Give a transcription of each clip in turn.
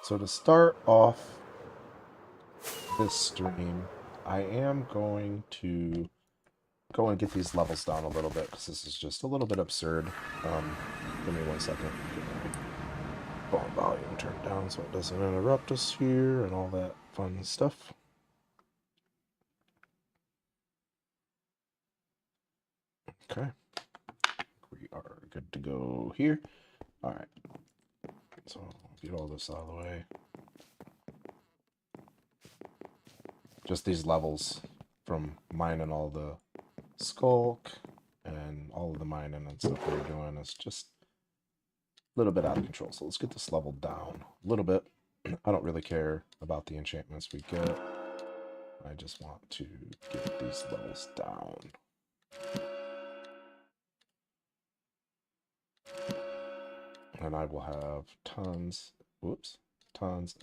So to start off this stream, I am going to go and get these levels down a little bit because this is just a little bit absurd. Give me 1 second. Get my phone volume turned down so it doesn't interrupt us here and all that fun stuff. Okay. We are good to go here. Alright. So get all this out of the way. Just these levels from mining all the skulk and all of the mining and stuff we're doing is just a little bit out of control. So let's get this level down a little bit. I don't really care about the enchantments we get. I just want to get these levels down. And I will have tons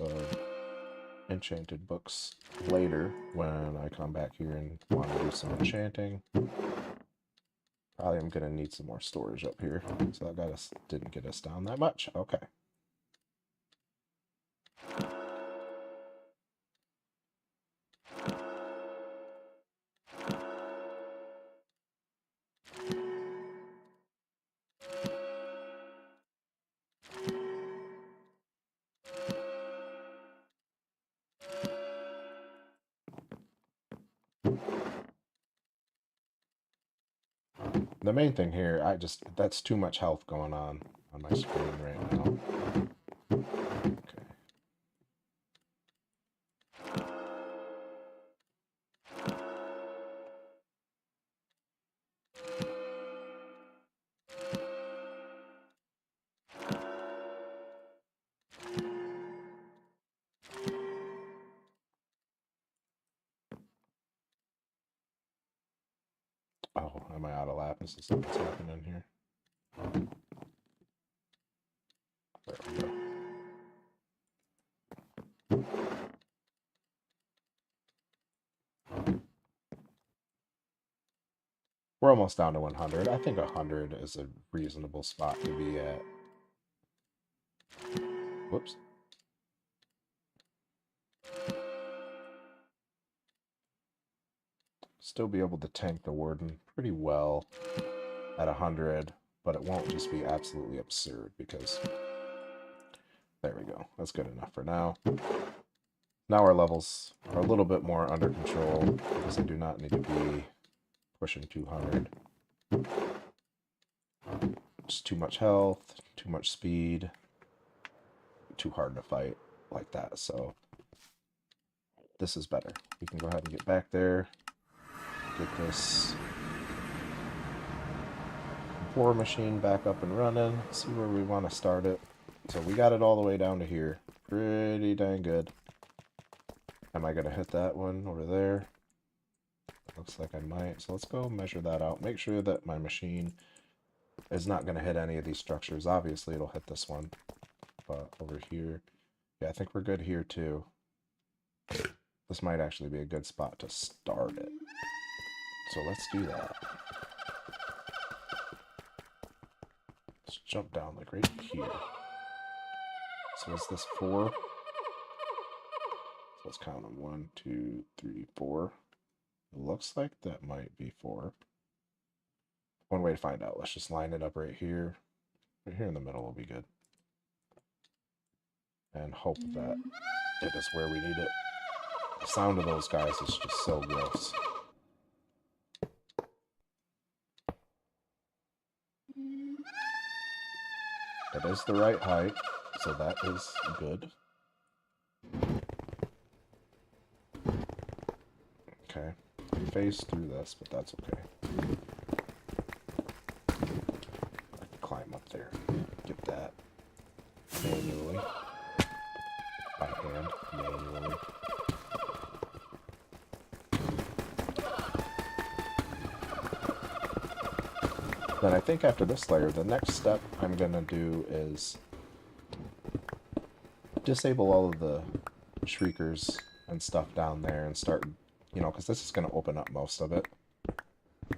of enchanted books later when I come back here and want to do some enchanting. Probably I'm going to need some more storage up here. So that didn't get us down that much. Okay. The main thing here, that's too much health going on my screen right now. Okay. Oh, am I out of lapis? Is that what's happening here? There we go. We're almost down to 100. I think 100 is a reasonable spot to be at. Whoops. Still be able to tank the warden pretty well at 100, but it won't just be absolutely absurd because there we go. That's good enough for now. Now our levels are a little bit more under control because I do not need to be pushing 200. Just too much health, too much speed, too hard to fight like that. So this is better. We can go ahead and get back there, get this war machine back up and running, see where we want to start it. So we got it all the way down to here. Pretty dang good. Am I going to hit that one over there? Looks like I might. So let's go measure that out. Make sure that my machine is not going to hit any of these structures. Obviously, it'll hit this one. But over here, yeah, I think we're good here too. This might actually be a good spot to start it. So let's do that. Let's jump down like right here. So is this 4? So let's count them. 1, 2, 3, 4. It looks like that might be 4. One way to find out. Let's just line it up right here. Right here in the middle will be good. And hope that it is where we need it. The sound of those guys is just so gross. It is the right height, so that is good. Okay, we phased through this, but that's okay. I can climb up there, get that manually, by hand, manually. Then I think after this layer, the next step I'm going to do is disable all of the shriekers and stuff down there and start, you know, because this is going to open up most of it.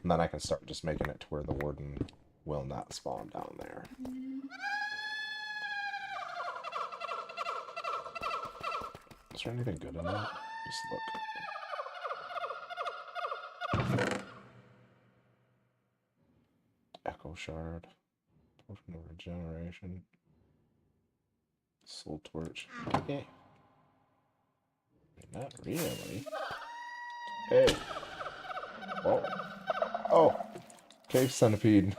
And then I can start just making it to where the warden will not spawn down there. Is there anything good in that? Just look. Echo shard. Potion of regeneration. Soul torch. Okay. Not really. Hey. Oh. Oh. Cave centipede.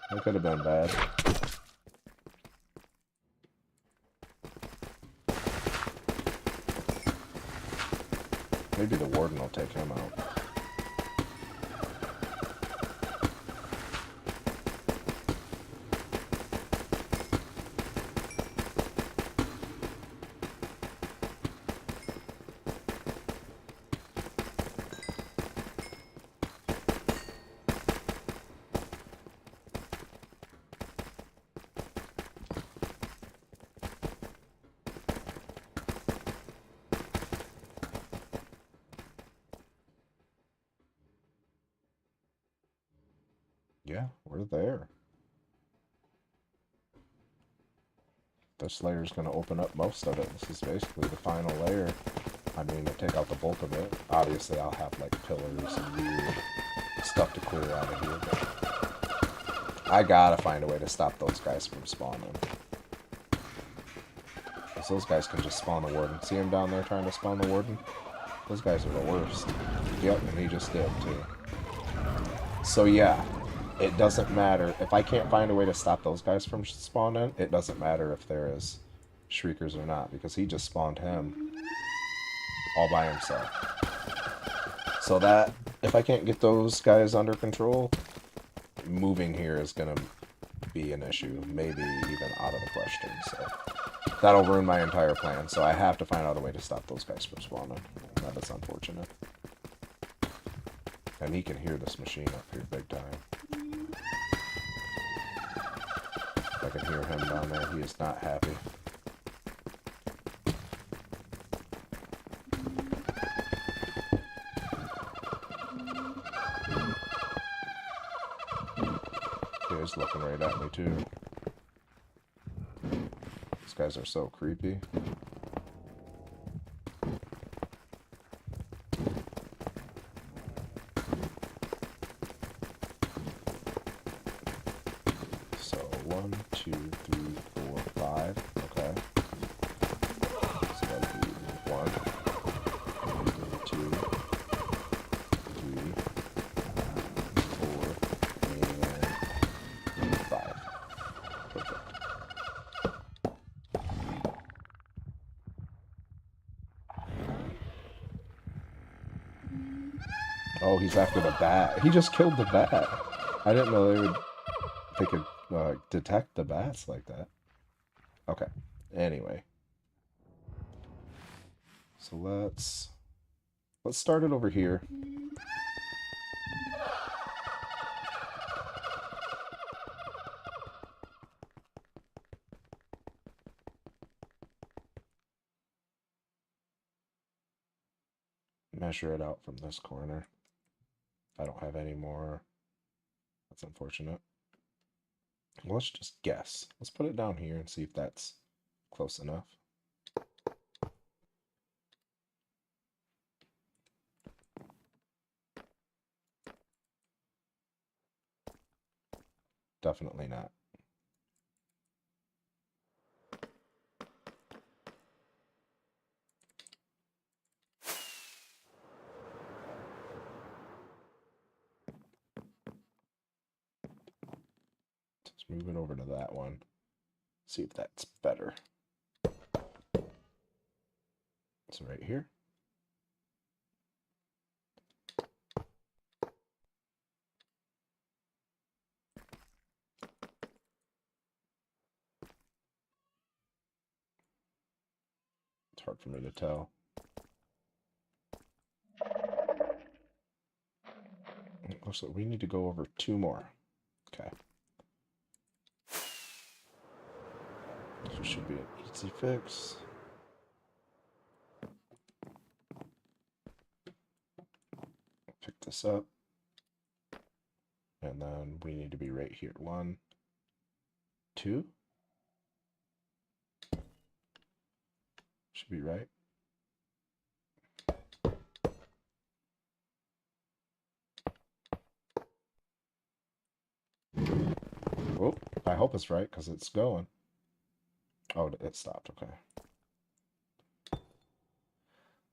That could have been bad. Maybe the warden will take him out. Yeah, we're there. This layer is going to open up most of it. This is basically the final layer. I mean, to take out the bulk of it. Obviously, I'll have, like, pillars and weird stuff to clear out of here, but I gotta find a way to stop those guys from spawning. Because those guys can just spawn the warden. See him down there trying to spawn the warden? Those guys are the worst. Yep, and he just did, too. So, yeah. It doesn't matter. If I can't find a way to stop those guys from spawning, it doesn't matter if there is shriekers or not, because he just spawned him all by himself. So that, if I can't get those guys under control, moving here is going to be an issue. Maybe even out of the question. So that'll ruin my entire plan. So I have to find out a way to stop those guys from spawning. That is unfortunate. And he can hear this machine up here big time. I can hear him down there. He is not happy. He's looking right at me too. These guys are so creepy. So 1, 2, 3, 4, 5. Okay. So that'd be 1, 2, 3, 4, and 5. Perfect. Oh, he's after the bat. He just killed the bat. I didn't know they could detect the bats like that. Okay. Anyway. So let's start it over here. Measure it out from this corner. I don't have any more. That's unfortunate. Well, let's just guess. Let's put it down here and see if that's close enough. Definitely not. Let's move it over to that one. See if that's better. So right here. It's hard for me to tell. Looks like we need to go over 2 more. Okay. So it should be an easy fix. Pick this up. And then we need to be right here. 1, 2. Should be right. Oh, I hope it's right because it's going. Oh, it stopped. Okay.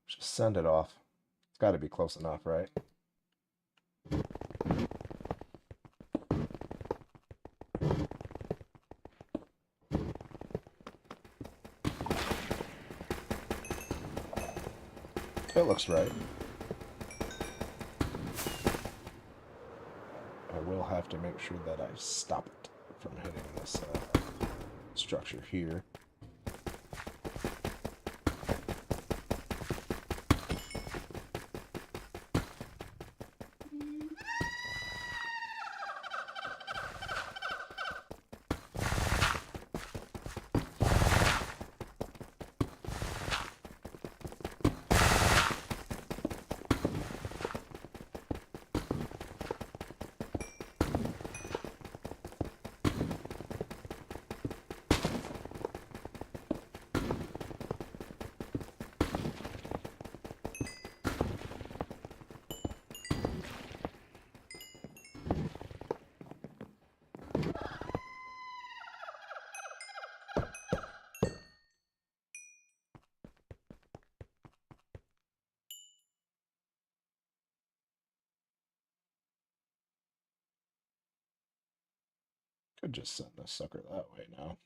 Just send it off. It's got to be close enough, right? It looks right. I will have to make sure that I stop it from hitting this structure here. Could just send this sucker that way now.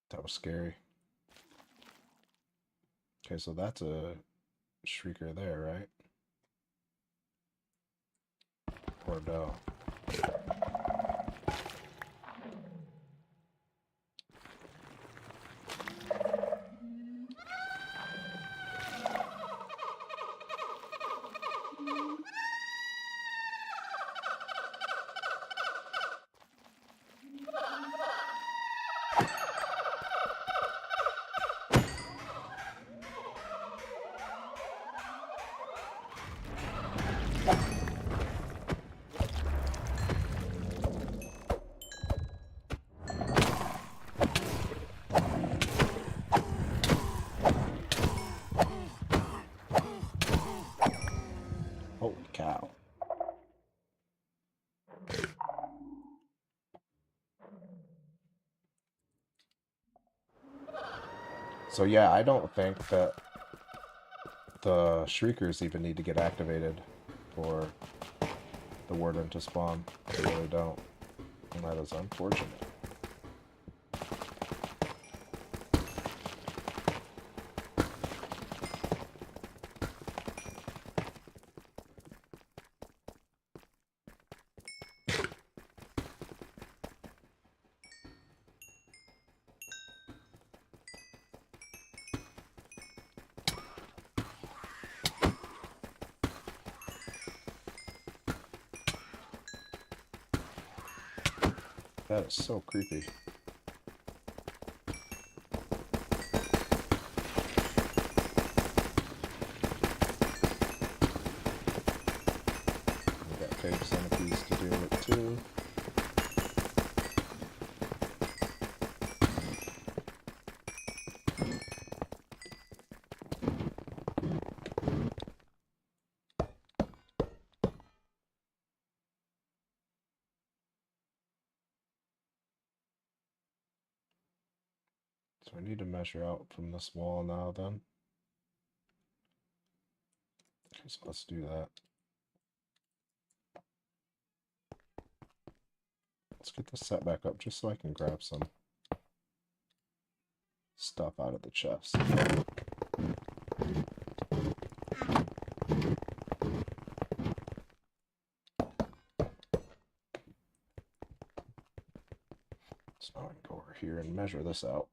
That was scary. Okay, so that's a shrieker there, right? Or no? Holy cow. So yeah, I don't think that the shriekers even need to get activated for the warden to spawn. They really don't. And that is unfortunate. That is so creepy. We got cave centipedes to deal with too. So I need to measure out from this wall now then. Okay, so let's do that. Let's get this set back up just so I can grab some stuff out of the chest. So now I can go over here and measure this out.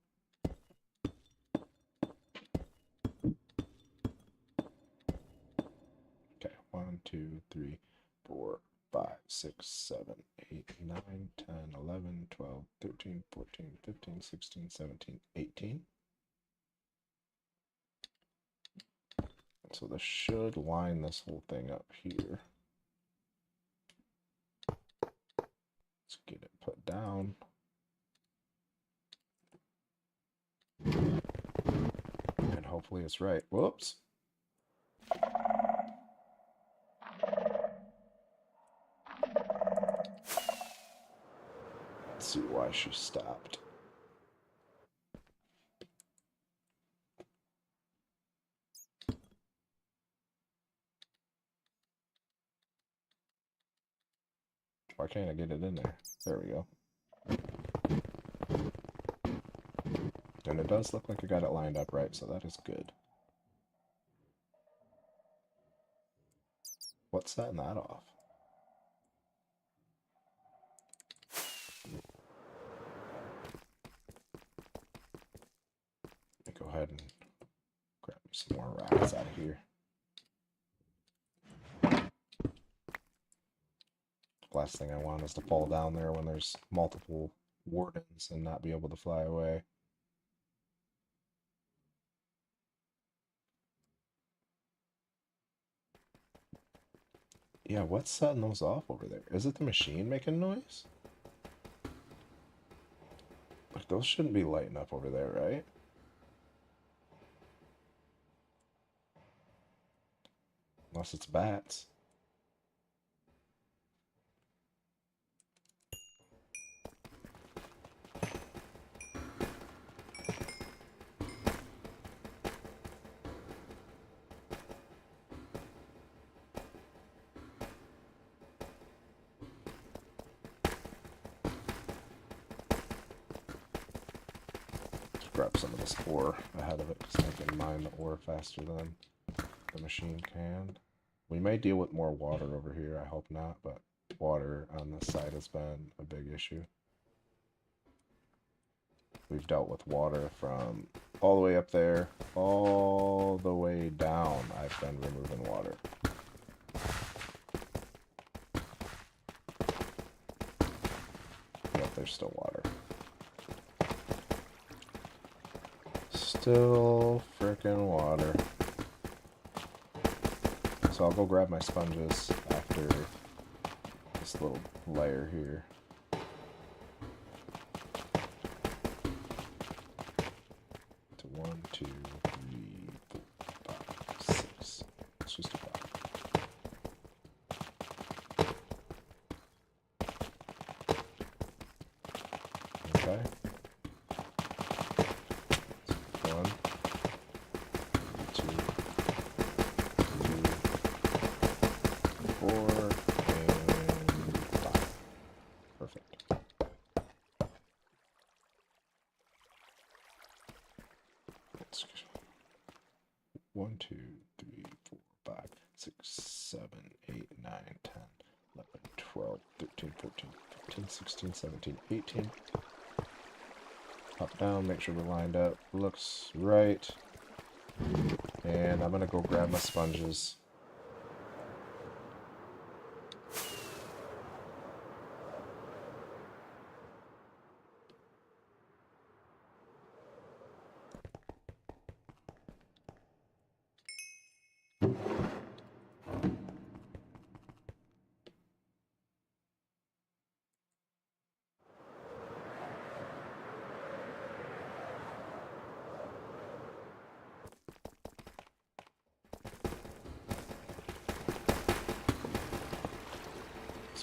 Okay, 1, 2, 3, 4, 5, 6, 7, 8, 9, 10, 11, 12, 13, 14, 15, 16, 17, 18. So this should line this whole thing up here. Let's get it put down. And hopefully it's right. Whoops. Let's see why she stopped. Why can't I get it in there? There we go. And it does look like I got it lined up right, so that is good. What's setting that off? Let me go ahead and grab some more rocks out of here. Last thing I want is to fall down there when there's multiple wardens and not be able to fly away. Yeah, what's setting those off over there? Is it the machine making noise? Like, those shouldn't be lighting up over there, right? Unless it's bats. Grab some of this ore ahead of it because I can mine the ore faster than the machine can. We may deal with more water over here, I hope not, but water on this side has been a big issue. We've dealt with water from all the way up there, all the way down. I've been removing water. Yep, there's still water. Still frickin' water. So I'll go grab my sponges after this little layer here. To 1, 2, 3, 4, 5, 6. Let's just do 5. Okay. 1, 2, 3, 4, and 5. Perfect. Let's 1, 2, 3, 4, 5, 6, 7, 8, 9, 10, 11, 12, 13, 14, 15, 16, 17, 18. Pop down, make sure we're lined up. Looks right. And I'm gonna go grab my sponges.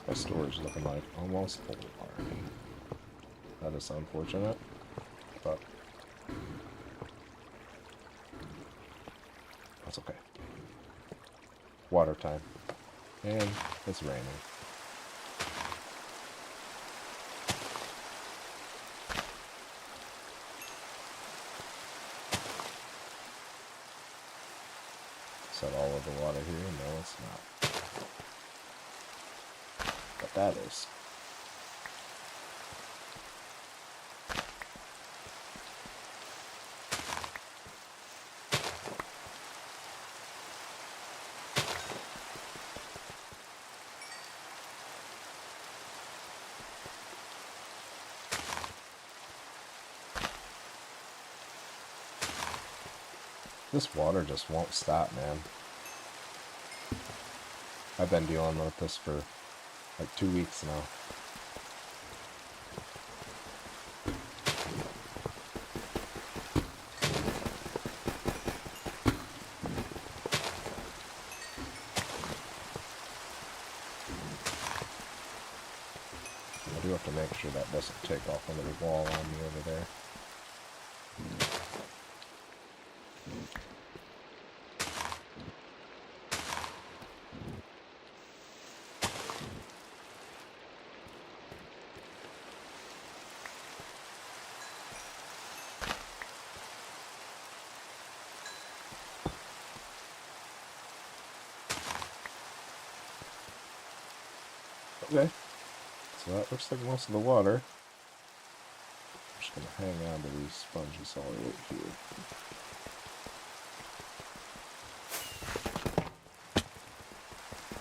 My storage is looking like almost full already. That is unfortunate, but That's okay. Water time. And it's raining. Is that all of the water here? No, it's not. But that is. This water just won't stop, man. I've been dealing with this for like 2 weeks now. I do have to make sure that doesn't take off a little wall on me over there. Okay, so that looks like most of the water. I'm just going to hang on to these sponges all the way here.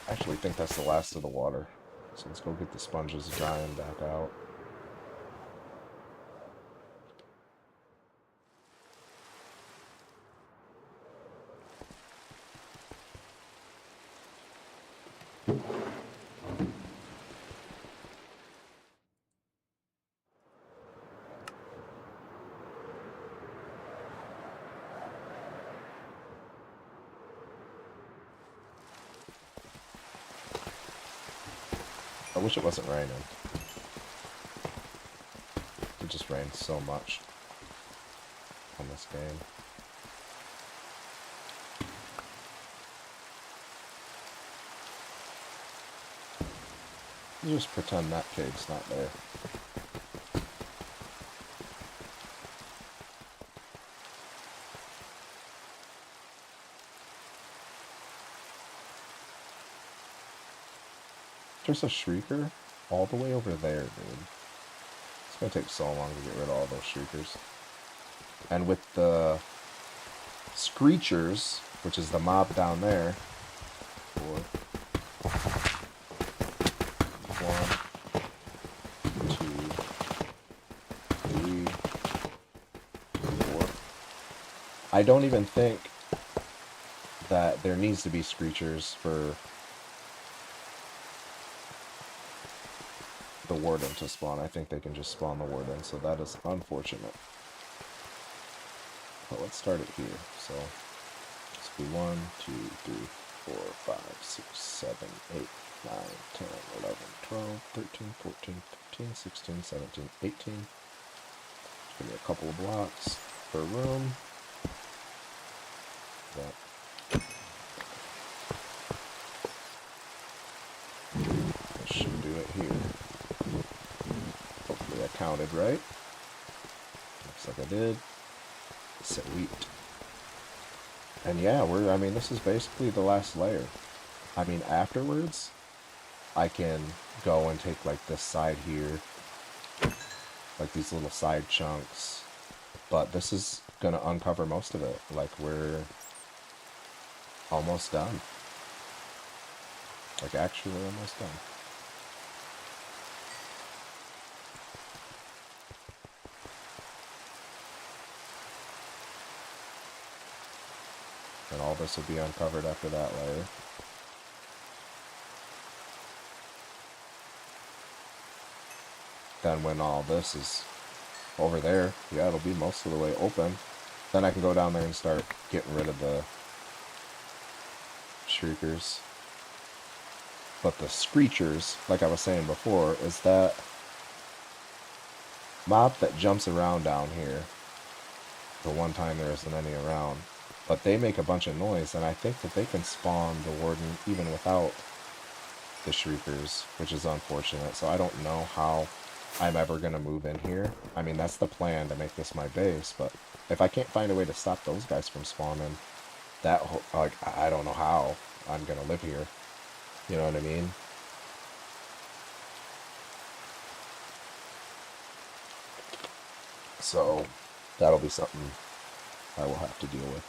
I actually think that's the last of the water. So let's go get the sponges drying back out. I wish it wasn't raining. It just rains so much on this game. You just pretend that cave's not there. There's a shrieker all the way over there, dude. It's gonna take so long to get rid of all those shriekers. And with the screechers, which is the mob down there, 4, 1, 2, 3, 4. I don't even think that there needs to be screechers for the warden to spawn. I think they can just spawn the warden, so that is unfortunate. But let's start it here. So let's be 1, 2, 3, 4, 5, 6, 7, 8, 9, 10, 11, 12, 13, 14, 15, 16, 17, 18. Give me a couple of blocks per room. That should do it here. Hopefully I counted right. Looks like I did. Sweet. And yeah, I mean, this is basically the last layer. I mean, afterwards, I can go and take like this side here, like these little side chunks, but this is gonna uncover most of it. Like, we're almost done. Like, actually almost done. And all this will be uncovered after that layer. Then when all this is over there, yeah, it'll be most of the way open. Then I can go down there and start getting rid of the shriekers. But the screechers, like I was saying before, is that mob that jumps around down here. The one time there isn't any around. But they make a bunch of noise, and I think that they can spawn the warden even without the shriekers, which is unfortunate. So I don't know how I'm ever going to move in here. I mean, that's the plan, to make this my base, but if I can't find a way to stop those guys from spawning, like, I don't know how I'm going to live here. You know what I mean? So that'll be something I will have to deal with.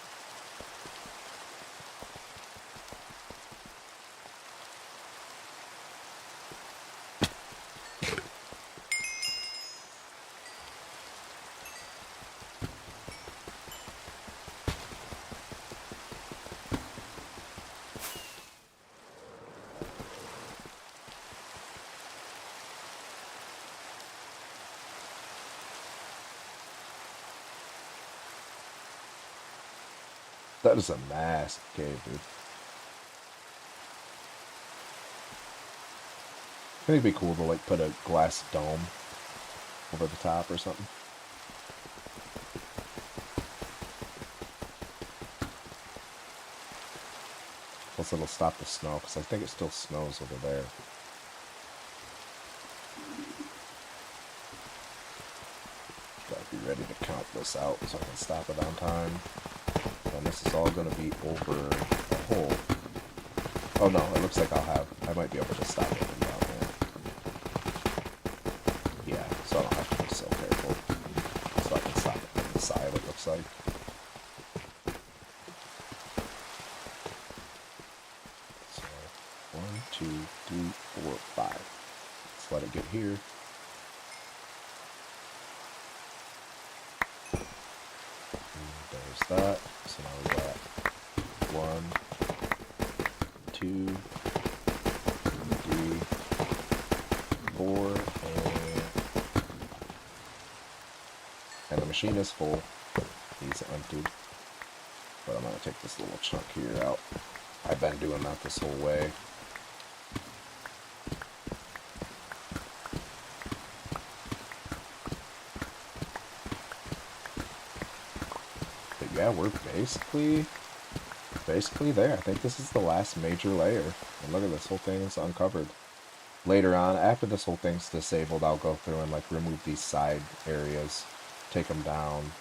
That is a massive cave, dude. I think it'd be cool to, like, put a glass dome over the top or something. Plus it'll stop the snow, because I think it still snows over there. Gotta be ready to count this out so I can stop it on time. And this is all going to be over the hole. Oh no, it looks like I might be able to stop it from down there. Yeah, so I don't have to be so careful. So I can stop it from the side, it looks like. So, 1, 2, 3, 4, 5. Let's let it get here. And there's that. So now we got 1, 2, 3, 4, and the machine is full. He's emptied. But I'm going to take this little chunk here out. I've been doing that this whole way. But yeah, we're basically there. I think this is the last major layer. And look at this, whole thing is uncovered. Later on, after this whole thing's disabled, I'll go through and, like, remove these side areas, take them down,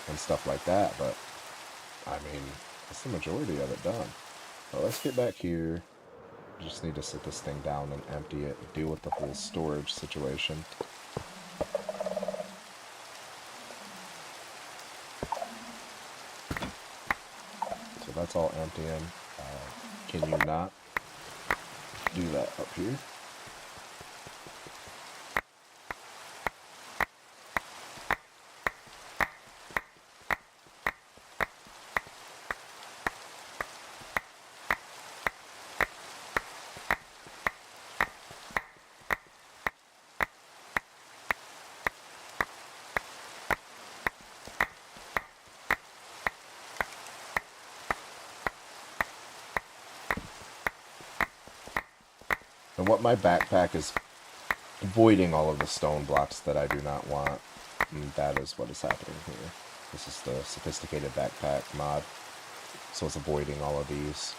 and stuff like that. But I mean, that's the majority of it done. Well, let's get back here. Just need to sit this thing down and empty it, deal with the whole storage situation. So that's all emptying. Can you not do that up here? And what my backpack is voiding all of the stone blocks that I do not want. And that is what is happening here. This is the sophisticated backpack mod. So it's avoiding all of these.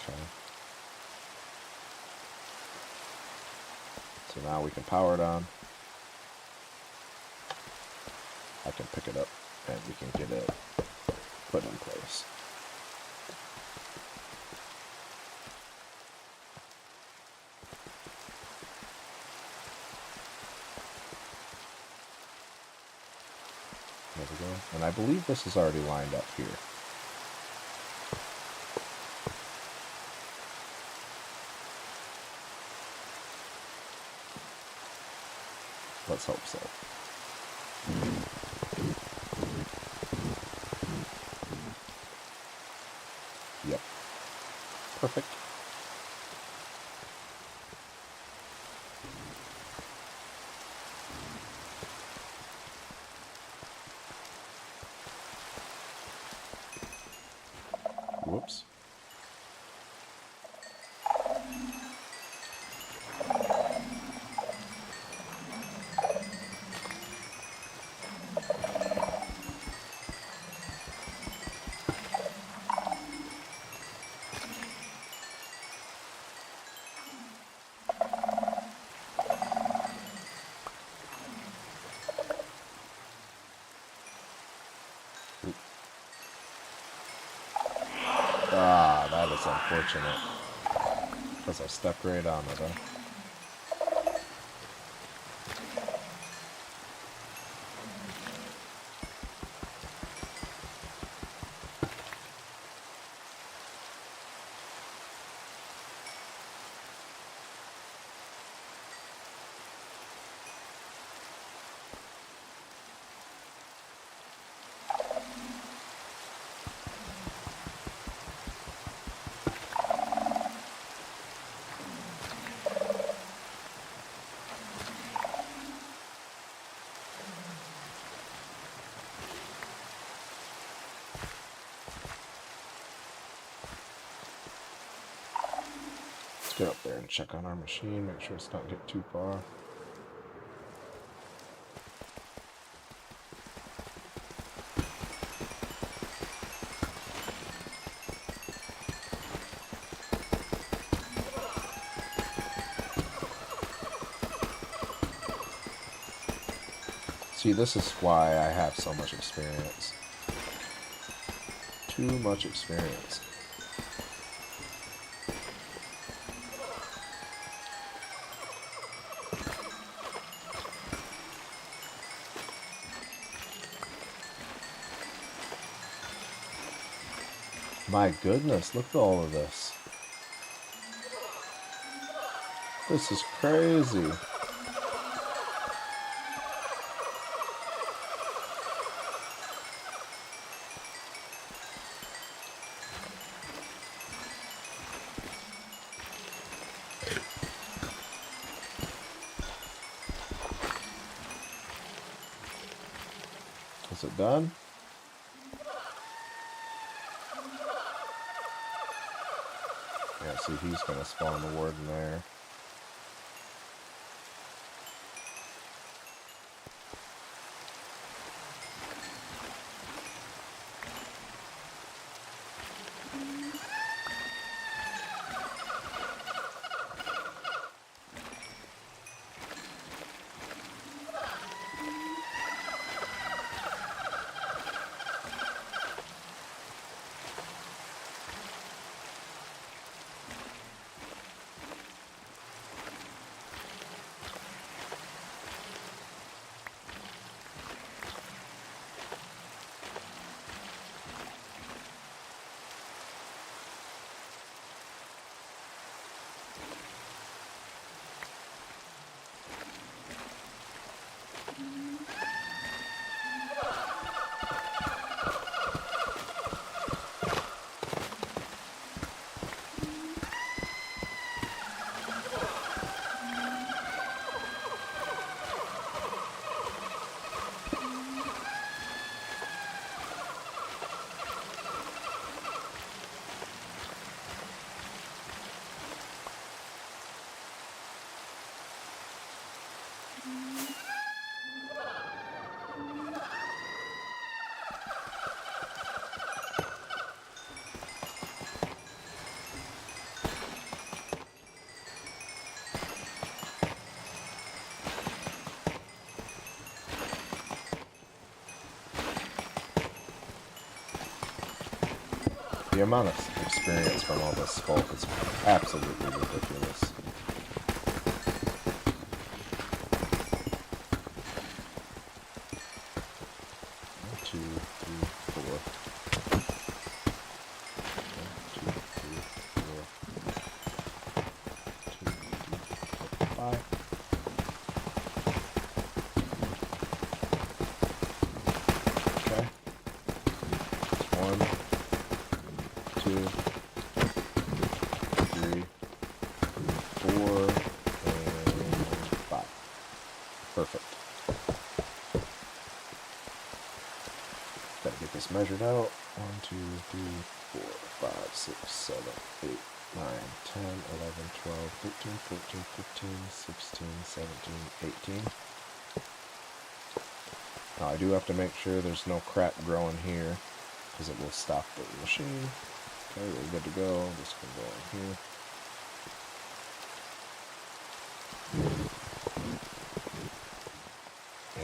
Okay. So now we can power it on. I can pick it up and we can get it put in place. There we go. And I believe this is already lined up here. Let's hope so. Yep. Perfect. Whoops. That's unfortunate. Because I stepped right on it, huh? Get up there and check on our machine, make sure it's not getting too far. See, this is why I have so much experience. Too much experience. My goodness, look at all of this. This is crazy. Is it done? Yeah, see, he's going to spawn the ward in there. The amount of experience from all this sculk is absolutely ridiculous. One, two, three, four. One, two, three, four. 2, 3, 4, 5. Okay. 1, 2, 3, 4, and 5. Perfect. Gotta get this measured out. 1, 2, 3, 4, 5, 6, 7, 8, 9, 10, 11, 12, 13, 14, 15, 16, 17, 18. Now I do have to make sure there's no crap growing here, because it will stop the machine. Okay, we're good to go. This can go in here.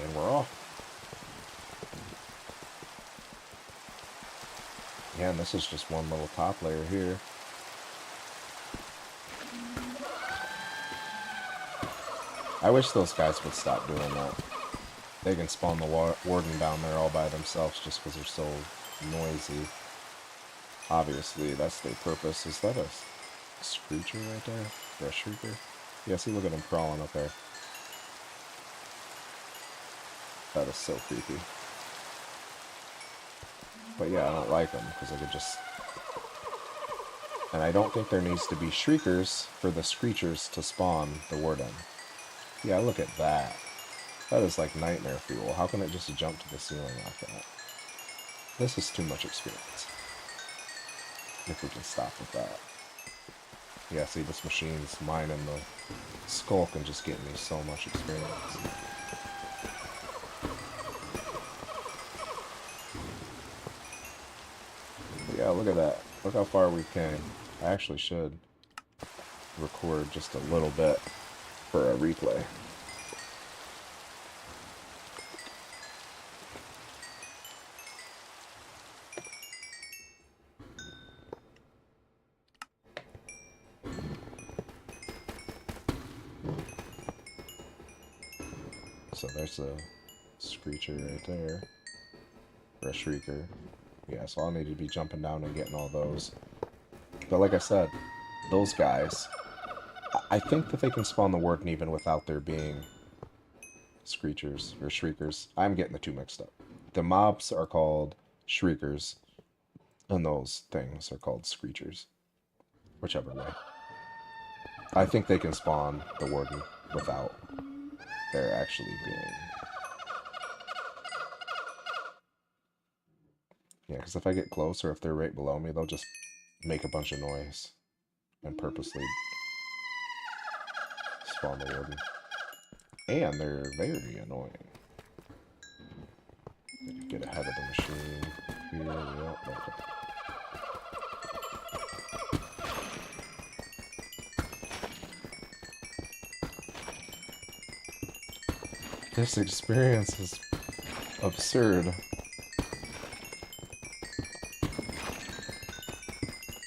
And we're off. Yeah, and this is just one little top layer here. I wish those guys would stop doing that. They can spawn the warden down there all by themselves just because they're so noisy. Obviously, that's their purpose. Is that a screecher right there? Or a shrieker? Yeah, see, look at him crawling up there. That is so creepy. But yeah, I don't like them because I could just... And I don't think there needs to be shriekers for the screechers to spawn the warden. Yeah, look at that. That is like nightmare fuel. How can it just jump to the ceiling like that? This is too much experience. If we can stop with that. Yeah, see, this machine's mining the skulk and just getting me so much experience. But yeah, look at that. Look how far we came. I actually should record just a little bit for a replay. So there's a screecher right there. Or a shrieker. Yeah, so I'll need to be jumping down and getting all those. But like I said, those guys, I think that they can spawn the warden even without there being screechers or shriekers. I'm getting the two mixed up. The mobs are called shriekers, and those things are called screechers. Whichever way. I think they can spawn the warden without there actually being... Yeah, because if I get closer, if they're right below me, they'll just make a bunch of noise and purposely spawn the warden. And they're very annoying. Get ahead of the machine. Here, yep, okay. This experience is absurd.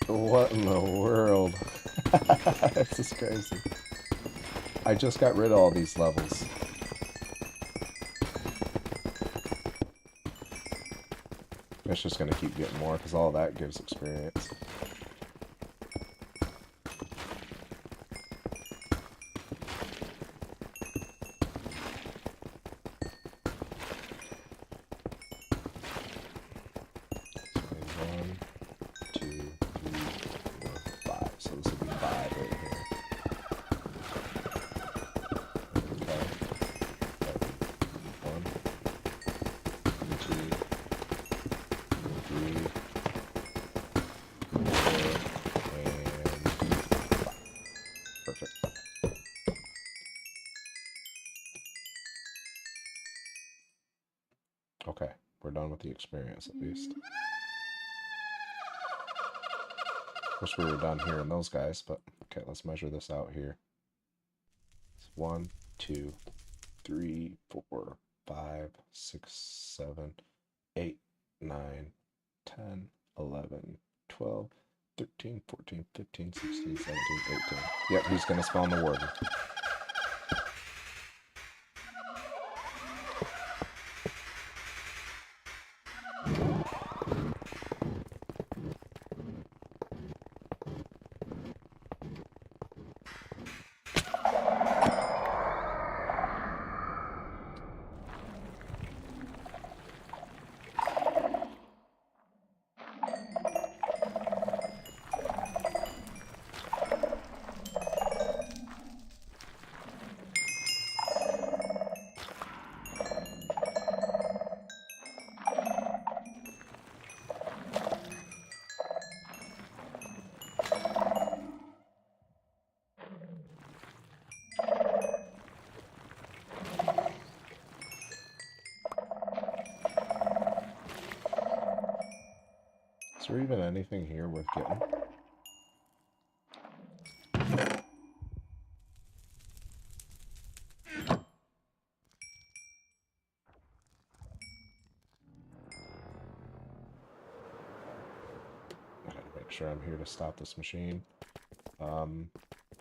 What in the world? This is crazy. I just got rid of all these levels. It's just gonna keep getting more because all that gives experience. Okay, we're done with the experience at least. Wish we were done here in those guys, but okay, let's measure this out here. It's 1, 2, 3, 4, 5, 6, 7, 8, 9, 10, 11, 12, 13, 14, 15, 16, 17, 18. Yep, he's gonna spawn the warden. Is there even anything here worth getting? I gotta make sure I'm here to stop this machine.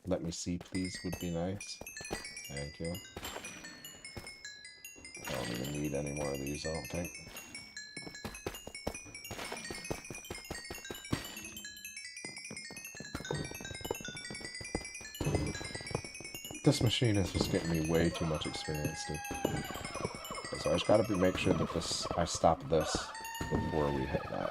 Let me see, please, would be nice. Thank you. I don't even need any more of these, I don't think. This machine is just getting me way too much experience, dude. Okay, so I just gotta make sure that I stop this before we hit that.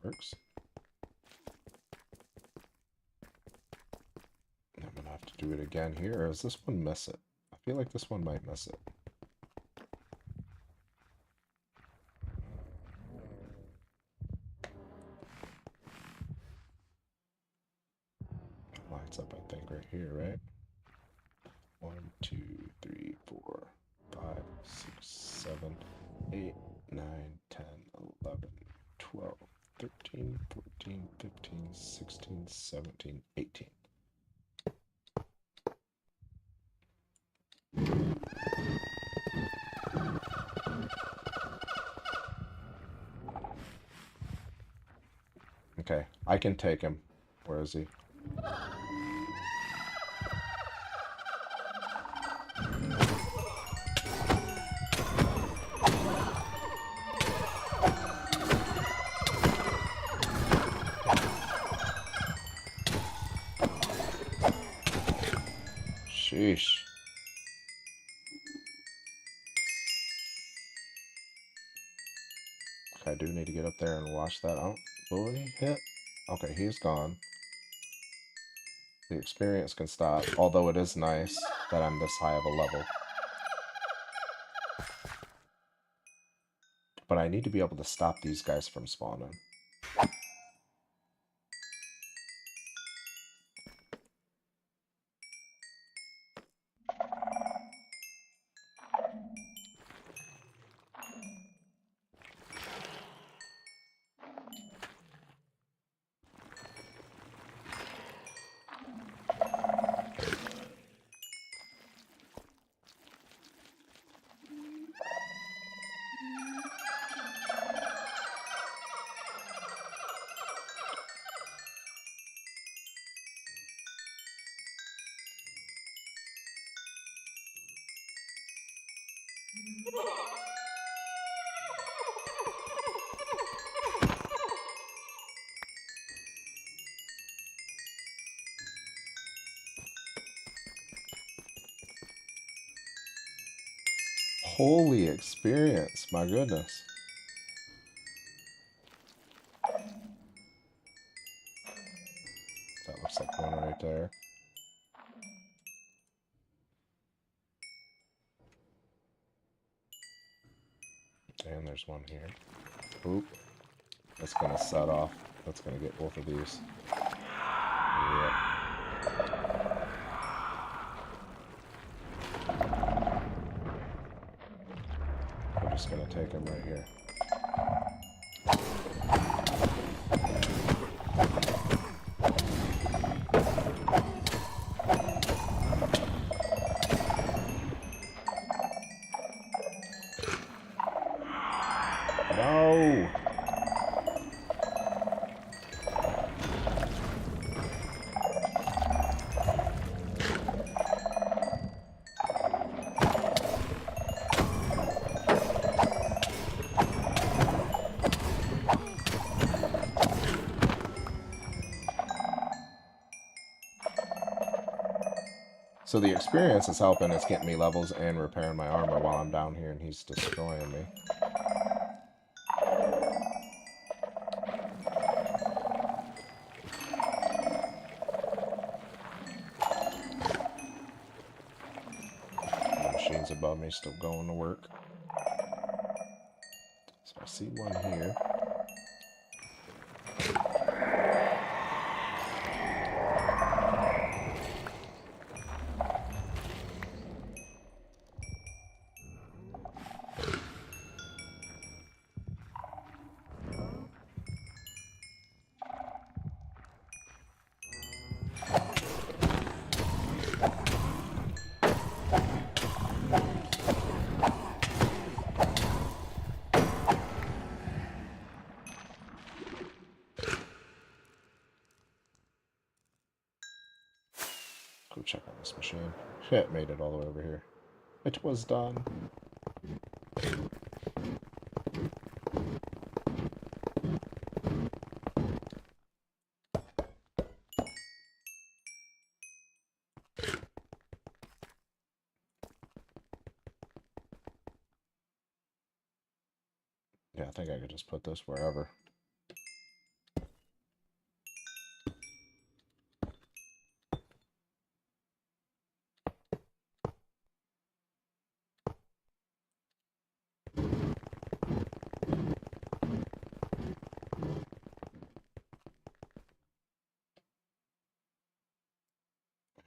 Works. I'm gonna have to do it again here, or does this one miss it? I feel like this one might miss it. Lines up, I think, right here, right? 1, 2, 3, 4, 5, 6, 7, 8, 9, 10, 11, 12, 13, 14, 15, 16, 17, 18. Okay, I can take him. Where is he? Sheesh. Okay, I do need to get up there and wash that out. Will he hit? Okay, he's gone. The experience can stop, although it is nice that I'm this high of a level. But I need to be able to stop these guys from spawning. Holy experience, my goodness. That looks like one right there. And there's one here. Oop. That's gonna set off. That's gonna get both of these. Yep. I'm just gonna take him right here. No! So the experience is helping. It's getting me levels and repairing my armor while I'm down here and he's destroying me. The machine's above me, still going to work. So I see one here. This machine. It made it all the way over here. It was done. Yeah, I think I could just put this wherever.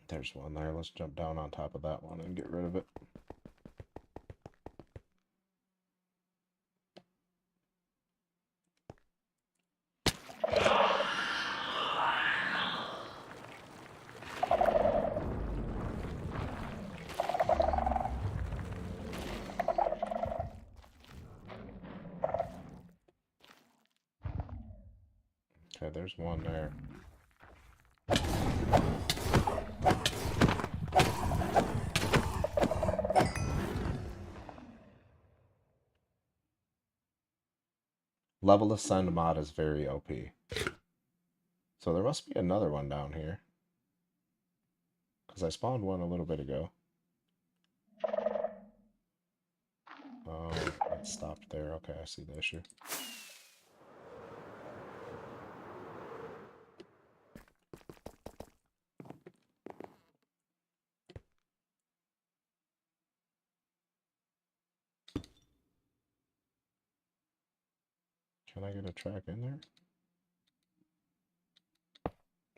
There's one there. Let's jump down on top of that one and get rid of it. Okay, there's one there. Level Ascend mod is very OP. So there must be another one down here. Because I spawned one a little bit ago. Oh, it stopped there. Okay, I see the issue. Can I get a track in there?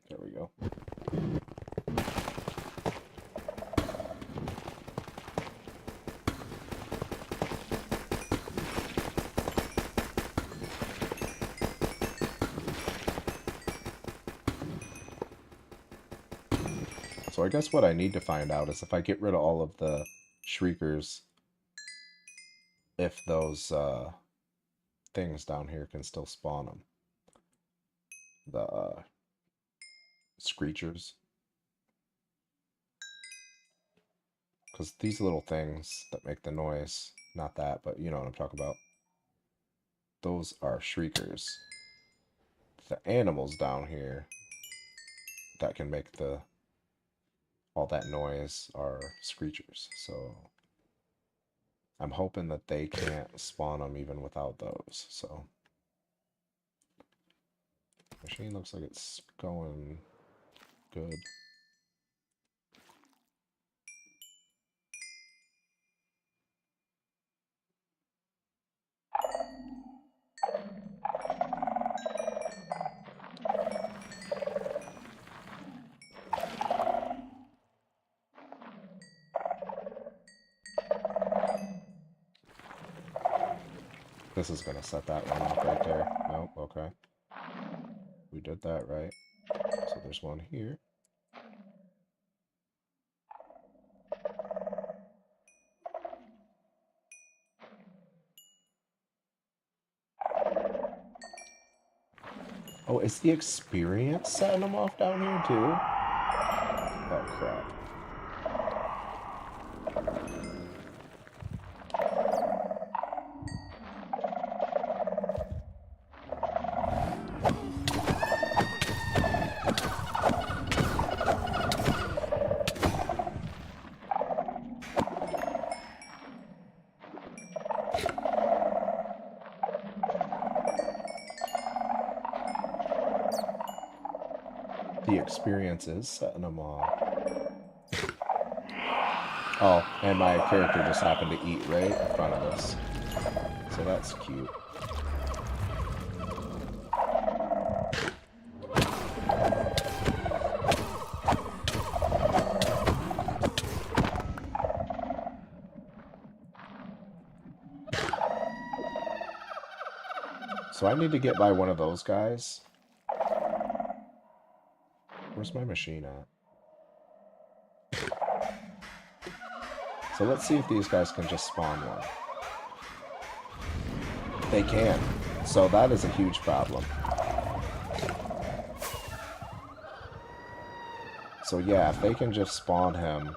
There we go. So I guess what I need to find out is if I get rid of all of the shriekers, if those things down here can still spawn them. The screechers. Because these little things that make the noise, not that, but you know what I'm talking about. Those are shriekers. The animals down here that can make all that noise are screechers. So I'm hoping that they can't spawn them even without those. So machine looks like it's going good. This is going to set that one off right there. Nope, okay. We did that right. So there's one here. Oh, is the experience setting them off down here too? Oh, crap. The experience is setting them off. Oh, and my character just happened to eat right in front of us. So that's cute. So I need to get by one of those guys. Where's my machine at? So let's see if these guys can just spawn one. They can. So that is a huge problem. So yeah, if they can just spawn him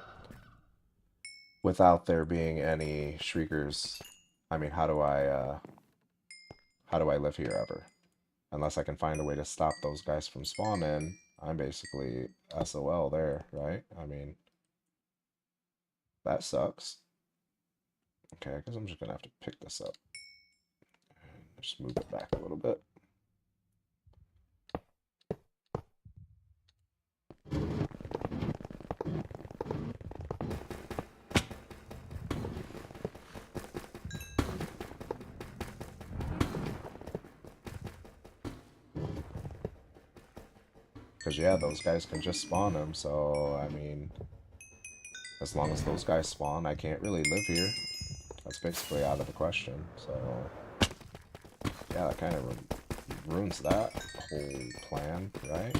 without there being any shriekers, I mean, how do I live here ever? Unless I can find a way to stop those guys from spawning, I'm basically SOL there, right? I mean, that sucks. Okay, I guess I'm just gonna have to pick this up. And just move it back a little bit. Because, yeah, those guys can just spawn him, so, I mean, as long as those guys spawn, I can't really live here. That's basically out of the question, so, yeah, that kind of ruins that whole plan, right?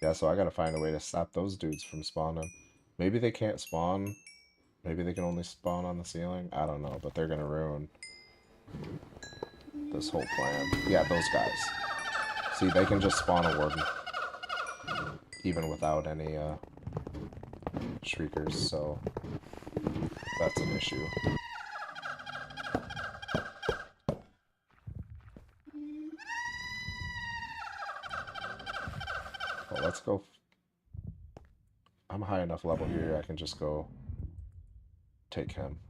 Yeah, so I gotta find a way to stop those dudes from spawning. Maybe they can't spawn. Maybe they can only spawn on the ceiling. I don't know, but they're gonna ruin this whole plan. Yeah, those guys. See, they can just spawn a warden. Even without any, shriekers, so that's an issue. Well, let's go. I'm high enough level here, I can just go take him.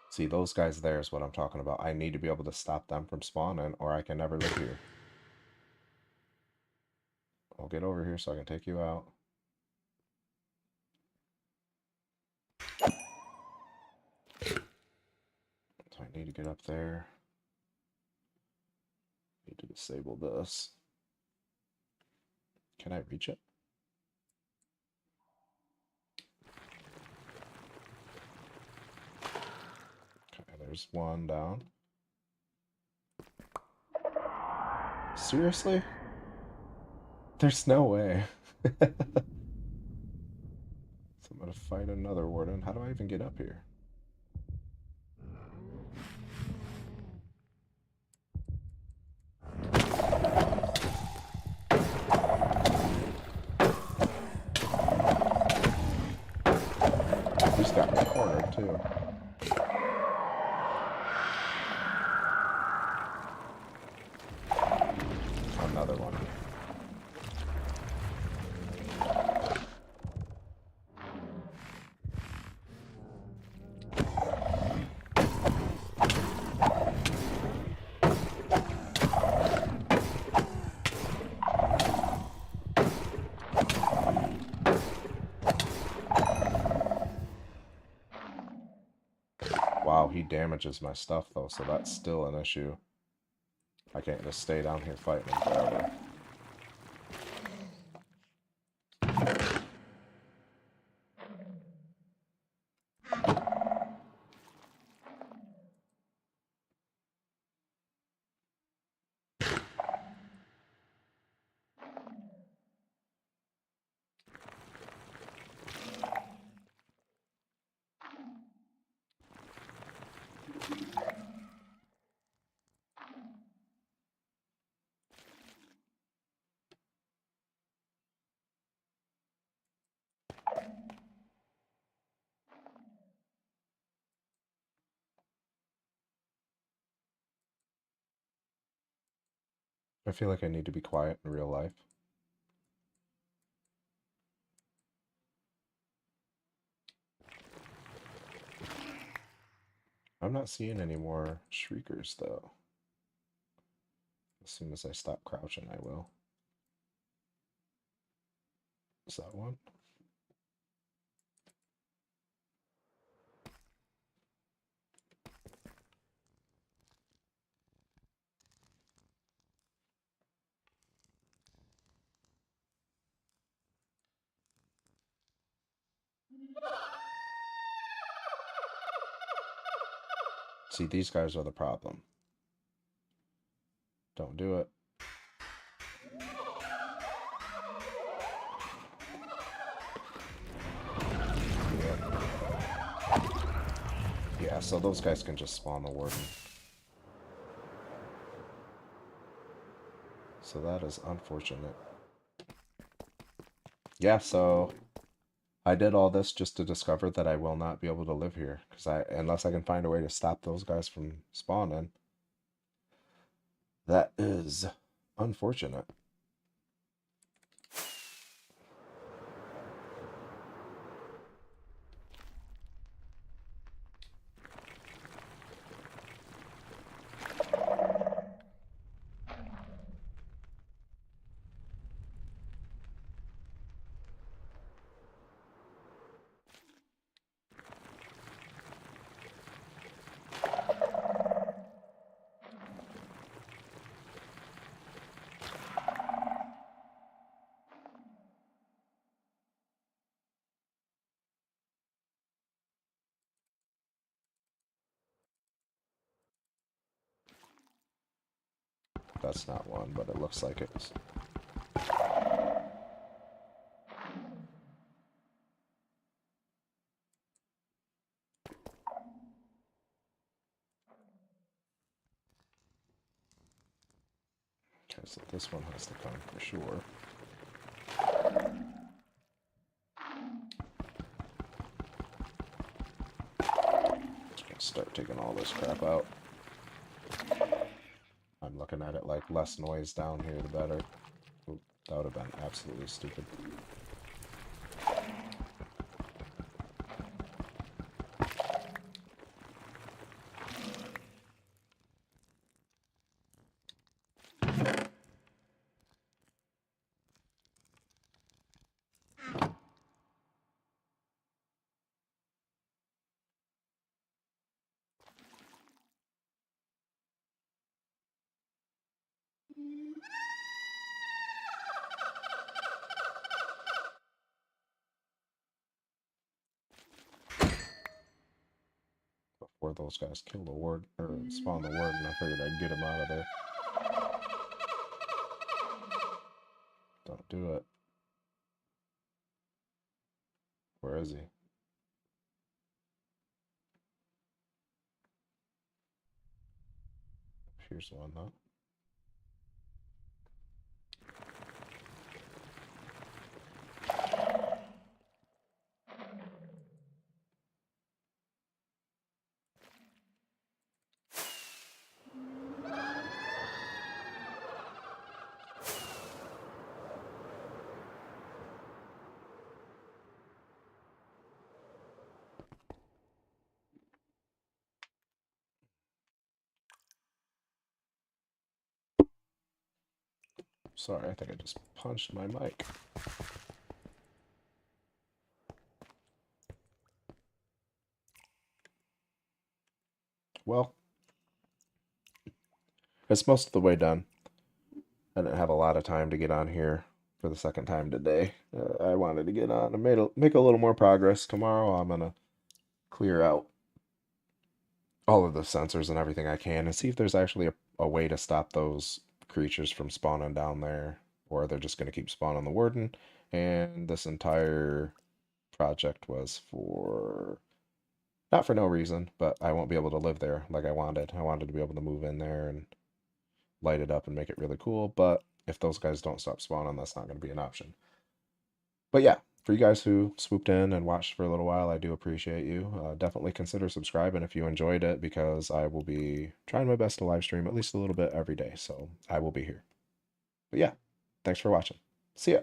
See, those guys there is what I'm talking about. I need to be able to stop them from spawning, or I can never live here. I'll get over here so I can take you out. So I need to get up there. Need to disable this. Can I reach it? Okay, there's one down. Seriously? There's no way. So I'm gonna fight another warden. How do I even get up here? He's got me cornered too. Another one. Wow, he damages my stuff though, so that's still an issue. I can't just stay down here fighting him forever. I feel like I need to be quiet in real life. I'm not seeing any more shriekers, though. As soon as I stop crouching, I will. Is that one? See, these guys are the problem. Don't do it. Yeah, so those guys can just spawn the warden. So that is unfortunate. Yeah, so I did all this just to discover that I will not be able to live here. Because unless I can find a way to stop those guys from spawning. That is unfortunate. That's not one, but it looks like it's. Okay, so this one has to come for sure. Just gonna start taking all this crap out. I'm looking at it like less noise down here, the better. Oop, that would have been absolutely stupid. Before those guys kill the ward or spawn the warden, I figured I'd get him out of there. Don't do it. Where is he? Here's one, though. Sorry, I think I just punched my mic. Well, it's most of the way done. I didn't have a lot of time to get on here for the second time today. I wanted to get on and make a little more progress. Tomorrow I'm going to clear out all of the sensors and everything I can and see if there's actually a way to stop those creatures from spawning down there, or they're just going to keep spawning the warden. And this entire project was for not for no reason, but I won't be able to live there like I wanted. I wanted to be able to move in there and light it up and make it really cool, but if those guys don't stop spawning, that's not going to be an option. But yeah, for you guys who swooped in and watched for a little while, I do appreciate you. Definitely consider subscribing if you enjoyed it, because I will be trying my best to live stream at least a little bit every day, so I will be here. But yeah, thanks for watching. See ya.